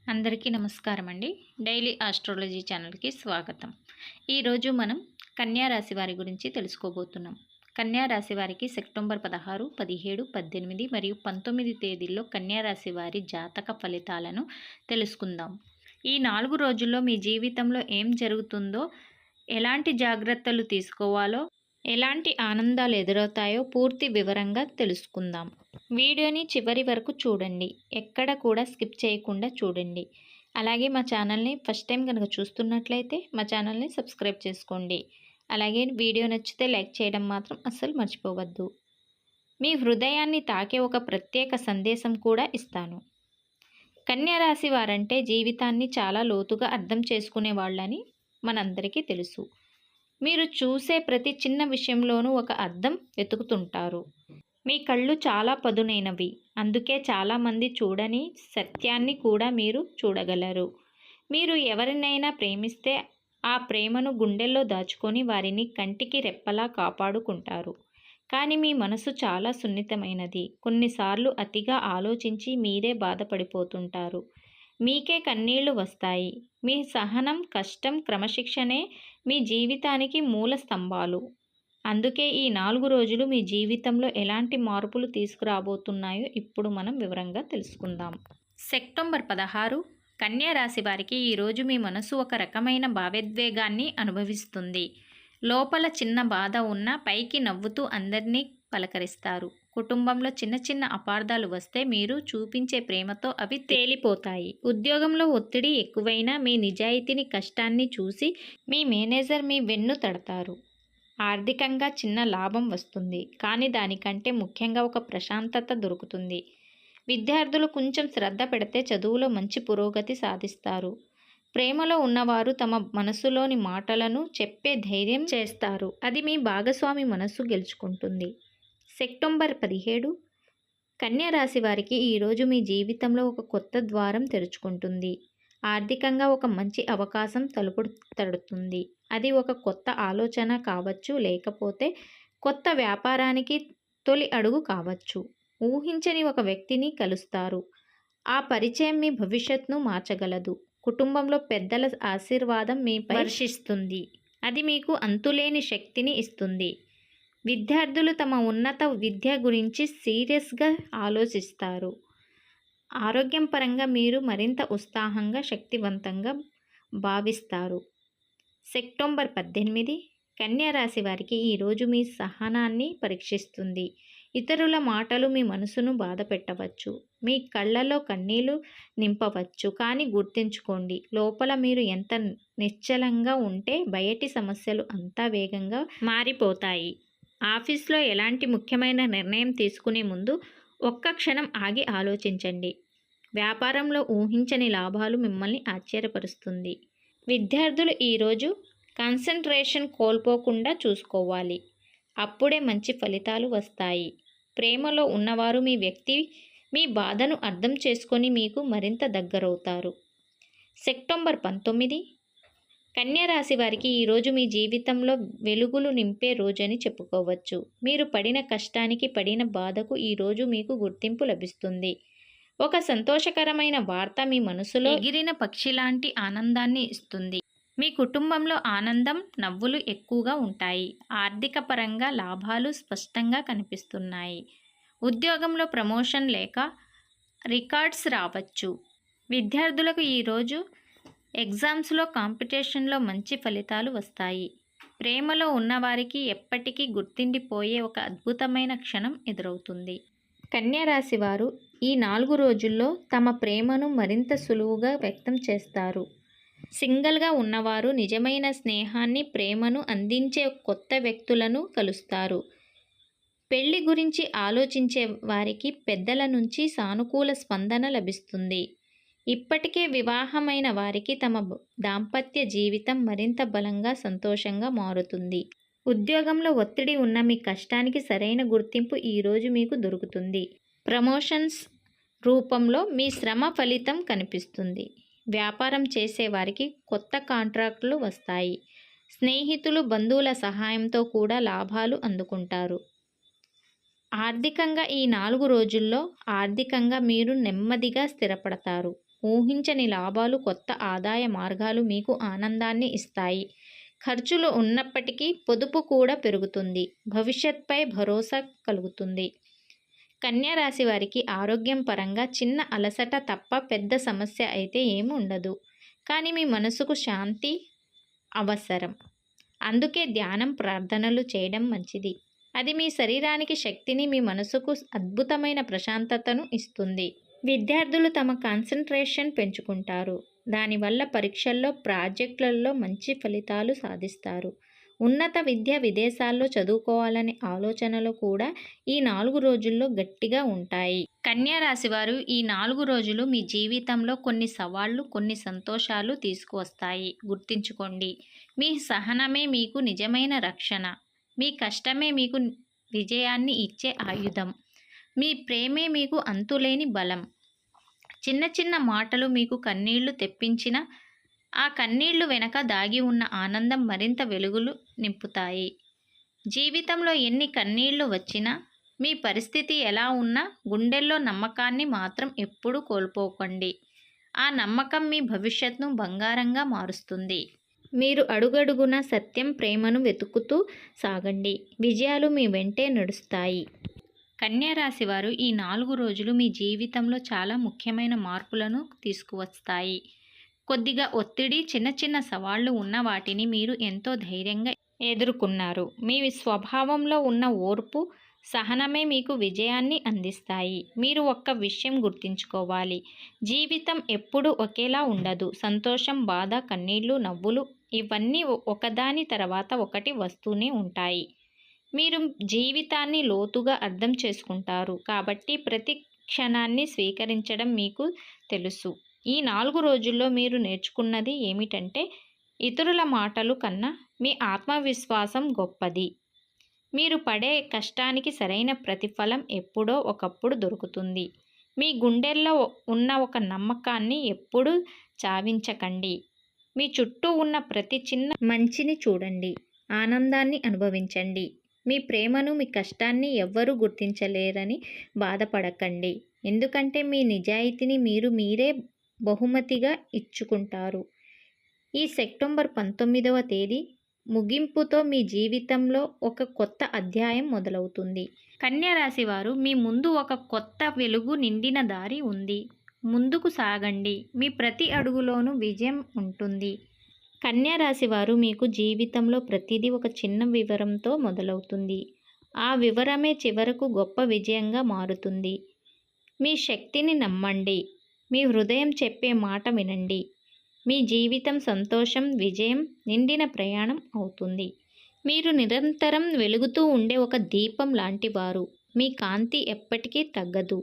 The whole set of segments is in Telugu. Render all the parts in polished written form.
అందరికీ నమస్కారం అండి. డైలీ ఆస్ట్రాలజీ ఛానల్కి స్వాగతం. ఈరోజు మనం కన్యా రాశి వారి గురించి తెలుసుకోబోతున్నాం. కన్యా రాశి వారికి సెప్టెంబర్ 16, 17, 18 మరియు 19 తేదీల్లో కన్యా రాశి వారి జాతక ఫలితాలను తెలుసుకుందాం. ఈ 4 రోజుల్లో మీ జీవితంలో ఏం జరుగుతుందో, ఎలాంటి జాగ్రత్తలు తీసుకోవాలో, ఎలాంటి ఆనందాలు ఎదురవుతాయో పూర్తి వివరంగా తెలుసుకుందాం. వీడియోని చివరి వరకు చూడండి, ఎక్కడ కూడా స్కిప్ చేయకుండా చూడండి. అలాగే మా ఛానల్ని ఫస్ట్ టైం కనుక చూస్తున్నట్లయితే మా ఛానల్ని సబ్స్క్రైబ్ చేసుకోండి. అలాగే వీడియో నచ్చితే లైక్ చేయడం మాత్రం అస్సలు మర్చిపోవద్దు. మీ హృదయాన్ని తాకే ఒక ప్రత్యేక సందేశం కూడా ఇస్తాను. కన్యా రాశి వారంటే జీవితాన్ని చాలా లోతుగా అర్థం చేసుకునే వాళ్ళని మనందరికీ తెలుసు. మీరు చూసే ప్రతి చిన్న విషయంలోనూ ఒక అర్థం వెతుకుతుంటారు. మీ కళ్ళు చాలా పదునైనవి, అందుకే చాలామంది చూడని సత్యాన్ని కూడా మీరు చూడగలరు. మీరు ఎవరినైనా ప్రేమిస్తే ఆ ప్రేమను గుండెల్లో దాచుకొని వారిని కంటికి రెప్పలా కాపాడుకుంటారు. కానీ మీ మనసు చాలా సున్నితమైనది. కొన్నిసార్లు అతిగా ఆలోచించి మీరే బాధపడిపోతుంటారు. మీకే కన్నీళ్లు వస్తాయి. మీ సహనం, కష్టం, క్రమశిక్షణే మీ జీవితానికి మూల స్తంభాలు. అందుకే ఈ 4 రోజులు మీ జీవితంలో ఎలాంటి మార్పులు తీసుకురాబోతున్నాయో ఇప్పుడు మనం వివరంగా తెలుసుకుందాం. సెప్టెంబర్ 16 కన్యా రాశి వారికి ఈరోజు మీ మనసు ఒక రకమైన భావోద్వేగాన్ని అనుభవిస్తుంది. లోపల చిన్న బాధ ఉన్నా పైకి నవ్వుతూ అందరినీ పలకరిస్తారు. కుటుంబంలో చిన్న చిన్న అపార్థాలు వస్తే మీరు చూపించే ప్రేమతో అవి తేలిపోతాయి. ఉద్యోగంలో ఒత్తిడి ఎక్కువైనా మీ నిజాయితీని, కష్టాన్ని చూసి మీ మేనేజర్ మీ వెన్ను తడతారు. ఆర్థికంగా చిన్న లాభం వస్తుంది, కానీ దానికంటే ముఖ్యంగా ఒక ప్రశాంతత దొరుకుతుంది. విద్యార్థులు కొంచెం శ్రద్ధ పెడితే చదువులో మంచి పురోగతి సాధిస్తారు. ప్రేమలో ఉన్నవారు తమ మనసులోని మాటలను చెప్పే ధైర్యం చేస్తారు. అది మీ భాగస్వామి మనసు గెలుచుకుంటుంది. సెప్టెంబర్ 17 కన్యా రాశి వారికి ఈరోజు మీ జీవితంలో ఒక కొత్త ద్వారం తెరుచుకుంటుంది. ఆర్థికంగా ఒక మంచి అవకాశం తలుపు తడుతుంది. అది ఒక కొత్త ఆలోచన కావచ్చు, లేకపోతే కొత్త వ్యాపారానికి తొలి అడుగు కావచ్చు. ఊహించని ఒక వ్యక్తిని కలుస్తారు. ఆ పరిచయం మీ భవిష్యత్తును మార్చగలదు. కుటుంబంలో పెద్దల ఆశీర్వాదం మీపై వర్షిస్తుంది. అది మీకు అంతులేని శక్తిని ఇస్తుంది. విద్యార్థులు తమ ఉన్నత విద్య గురించి సీరియస్గా ఆలోచిస్తారు. ఆరోగ్యం పరంగా మీరు మరింత ఉత్సాహంగా, శక్తివంతంగా భావిస్తారు. సెప్టెంబర్ 18 కన్యా రాశి వారికి ఈరోజు మీ సహనాన్ని పరీక్షిస్తుంది. ఇతరుల మాటలు మీ మనసును బాధ పెట్టవచ్చు. మీ కళ్ళలో కన్నీళ్లు నింపవచ్చు. కానీ గుర్తుంచుకోండి, లోపల మీరు ఎంత నిశ్చలంగా ఉంటే బయటి సమస్యలు అంత వేగంగా మారిపోతాయి. ఆఫీస్లో ఎలాంటి ముఖ్యమైన నిర్ణయం తీసుకునే ముందు ఒక్క క్షణం ఆగి ఆలోచించండి. వ్యాపారంలో ఊహించని లాభాలు మిమ్మల్ని ఆశ్చర్యపరుస్తుంది. విద్యార్థులు ఈరోజు కాన్సంట్రేషన్ కోల్పోకుండా చూసుకోవాలి. అప్పుడే మంచి ఫలితాలు వస్తాయి. ప్రేమలో ఉన్నవారు మీ బాధను అర్థం చేసుకొని మీకు మరింత దగ్గరవుతారు. సెప్టెంబర్ 19 కన్యా రాశి వారికి ఈరోజు మీ జీవితంలో వెలుగులు నింపే రోజని చెప్పుకోవచ్చు. మీరు పడిన కష్టానికి, పడిన బాధకు ఈరోజు మీకు గుర్తింపు లభిస్తుంది. ఒక సంతోషకరమైన వార్త మీ మనసులో ఎగిరిన పక్షి లాంటి ఆనందాన్ని ఇస్తుంది. మీ కుటుంబంలో ఆనందం, నవ్వులు ఎక్కువగా ఉంటాయి. ఆర్థిక పరంగా లాభాలు స్పష్టంగా కనిపిస్తున్నాయి. ఉద్యోగంలో ప్రమోషన్ లేక రికార్డ్స్ రావచ్చు. విద్యార్థులకు ఈరోజు ఎగ్జామ్స్లో, కాంపిటీషన్లో మంచి ఫలితాలు వస్తాయి. ప్రేమలో ఉన్నవారికి ఎప్పటికీ గుర్తుండిపోయే ఒక అద్భుతమైన క్షణం ఎదురవుతుంది. కన్యా రాశి వారు ఈ 4 రోజుల్లో తమ ప్రేమను మరింత సులువుగా వ్యక్తం చేస్తారు. సింగిల్గా ఉన్నవారు నిజమైన స్నేహాన్ని, ప్రేమను అందించే కొత్త వ్యక్తులను కలుస్తారు. పెళ్లి గురించి ఆలోచించే వారికి పెద్దల నుంచి సానుకూల స్పందన లభిస్తుంది. ఇప్పటికే వివాహమైన వారికి తమ దాంపత్య జీవితం మరింత బలంగా, సంతోషంగా మారుతుంది. ఉద్యోగంలో ఒత్తిడి ఉన్న మీ కష్టానికి సరైన గుర్తింపు ఈరోజు మీకు దొరుకుతుంది. ప్రమోషన్స్ రూపంలో మీ శ్రమ ఫలితం కనిపిస్తుంది. వ్యాపారం చేసేవారికి కొత్త కాంట్రాక్టులు వస్తాయి. స్నేహితులు, బంధువుల సహాయంతో కూడా లాభాలు అందుకుంటారు. ఆర్థికంగా ఈ 4 రోజుల్లో ఆర్థికంగా మీరు నెమ్మదిగా స్థిరపడతారు. ఊహించని లాభాలు, కొత్త ఆదాయ మార్గాలు మీకు ఆనందాన్ని ఇస్తాయి. ఖర్చులు ఉన్నప్పటికీ పొదుపు కూడా పెరుగుతుంది. భవిష్యత్పై భరోసా కలుగుతుంది. కన్యా రాశి వారికి ఆరోగ్యం పరంగా చిన్న అలసట తప్ప పెద్ద సమస్య అయితే ఏమి ఉండదు. కానీ మీ మనసుకు శాంతి అవసరం. అందుకే ధ్యానం, ప్రార్థనలు చేయడం మంచిది. అది మీ శరీరానికి శక్తిని, మీ మనసుకు అద్భుతమైన ప్రశాంతతను ఇస్తుంది. విద్యార్థులు తమ కాన్సంట్రేషన్ పెంచుకుంటారు. దానివల్ల పరీక్షల్లో, ప్రాజెక్టులలో మంచి ఫలితాలు సాధిస్తారు. ఉన్నత విద్య, విదేశాల్లో చదువుకోవాలనే ఆలోచనలు కూడా ఈ 4 రోజుల్లో గట్టిగా ఉంటాయి. కన్యా రాశి వారు ఈ 4 రోజులు మీ జీవితంలో కొన్ని సవాళ్లు, కొన్ని సంతోషాలు తీసుకువస్తాయి. గుర్తుంచుకోండి, మీ సహనమే మీకు నిజమైన రక్షణ. మీ కష్టమే మీకు విజయాన్ని ఇచ్చే ఆయుధం. మీ ప్రేమే మీకు అంతులేని బలం. చిన్న చిన్న మాటలు మీకు కన్నీళ్లు తెప్పించిన ఆ కన్నీళ్లు వెనక దాగి ఉన్న ఆనందం మరింత వెలుగులు నింపుతాయి. జీవితంలో ఎన్ని కన్నీళ్లు వచ్చినా, మీ పరిస్థితి ఎలా ఉన్నా గుండెల్లో నమ్మకాన్ని మాత్రం ఎప్పుడూ కోల్పోకండి. ఆ నమ్మకం మీ భవిష్యత్తును బంగారంగా మారుస్తుంది. మీరు అడుగడుగునా సత్యం, ప్రేమను వెతుకుతూ సాగండి. విజయాలు మీ వెంటే నడుస్తాయి. కన్యా రాశి వారు ఈ 4 రోజులు మీ జీవితంలో చాలా ముఖ్యమైన మార్పులను తీసుకువస్తాయి. కొద్దిగా ఒత్తిడి, చిన్న చిన్న సవాళ్లు ఉన్న వాటిని మీరు ఎంతో ధైర్యంగా ఎదుర్కొన్నారు. మీ స్వభావంలో ఉన్న ఓర్పు, సహనమే మీకు విజయాన్ని అందిస్తాయి. మీరు ఒక్క విషయం గుర్తుంచుకోవాలి, జీవితం ఎప్పుడూ ఒకేలా ఉండదు. సంతోషం, బాధ, కన్నీళ్లు, నవ్వులు ఇవన్నీ ఒకదాని తర్వాత ఒకటి వస్తూనే ఉంటాయి. మీరు జీవితాన్ని లోతుగా అర్థం చేసుకుంటారు కాబట్టి ప్రతి క్షణాన్ని స్వీకరించడం మీకు తెలుసు. ఈ 4 రోజుల్లో మీరు నేర్చుకున్నది ఏమిటంటే, ఇతరుల మాటలు కన్నా మీ ఆత్మవిశ్వాసం గొప్పది. మీరు పడే కష్టానికి సరైన ప్రతిఫలం ఎప్పుడో ఒకప్పుడు దొరుకుతుంది. మీ గుండెల్లో ఉన్న ఒక నమ్మకాన్ని ఎప్పుడూ చావించకండి. మీ చుట్టూ ఉన్న ప్రతి చిన్న మంచిని చూడండి, ఆనందాన్ని అనుభవించండి. మీ ప్రేమను, మీ కష్టాన్ని ఎవ్వరూ గుర్తించలేరని బాధపడకండి. ఎందుకంటే మీ నిజాయితీని మీరే బహుమతిగా ఇచ్చుకుంటారు. ఈ సెప్టెంబర్ 19వ తేదీ ముగింపుతో మీ జీవితంలో ఒక కొత్త అధ్యాయం మొదలవుతుంది. కన్యా రాశి వారు, మీ ముందు ఒక కొత్త వెలుగు నిండిన దారి ఉంది. ముందుకు సాగండి. మీ ప్రతి అడుగులోనూ విజయం ఉంటుంది. కన్యా రాశి వారు, మీకు జీవితంలో ప్రతిదీ ఒక చిన్న వివరంతో మొదలవుతుంది. ఆ వివరమే చివరకు గొప్ప విజయంగా మారుతుంది. మీ శక్తిని నమ్మండి. మీ హృదయం చెప్పే మాట వినండి. మీ జీవితం సంతోషం, విజయం నిండిన ప్రయాణం అవుతుంది. మీరు నిరంతరం వెలుగుతూ ఉండే ఒక దీపం లాంటివారు. మీ కాంతి ఎప్పటికీ తగ్గదు.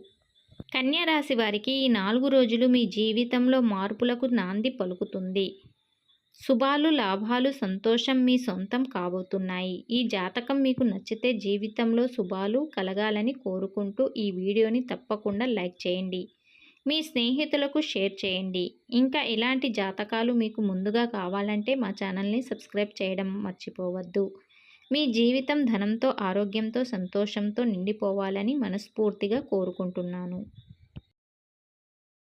కన్యా రాశి వారికి ఈ 4 రోజులు మీ జీవితంలో మార్పులకు నాంది పలుకుతుంది. శుభాలు, లాభాలు, సంతోషం మీ సొంతం కాబోతున్నాయి. ఈ జాతకం మీకు నచ్చితే జీవితంలో శుభాలు కలగాలని కోరుకుంటూ ఈ వీడియోని తప్పకుండా లైక్ చేయండి. మీ స్నేహితులకు షేర్ చేయండి. ఇంకా ఇలాంటి జాతకాలు మీకు ముందుగా కావాలంటే మా ఛానల్ని సబ్స్క్రైబ్ చేయడం మర్చిపోవద్దు. మీ జీవితం ధనంతో, ఆరోగ్యంతో, సంతోషంతో నిండిపోవాలని మనస్ఫూర్తిగా కోరుకుంటున్నాను.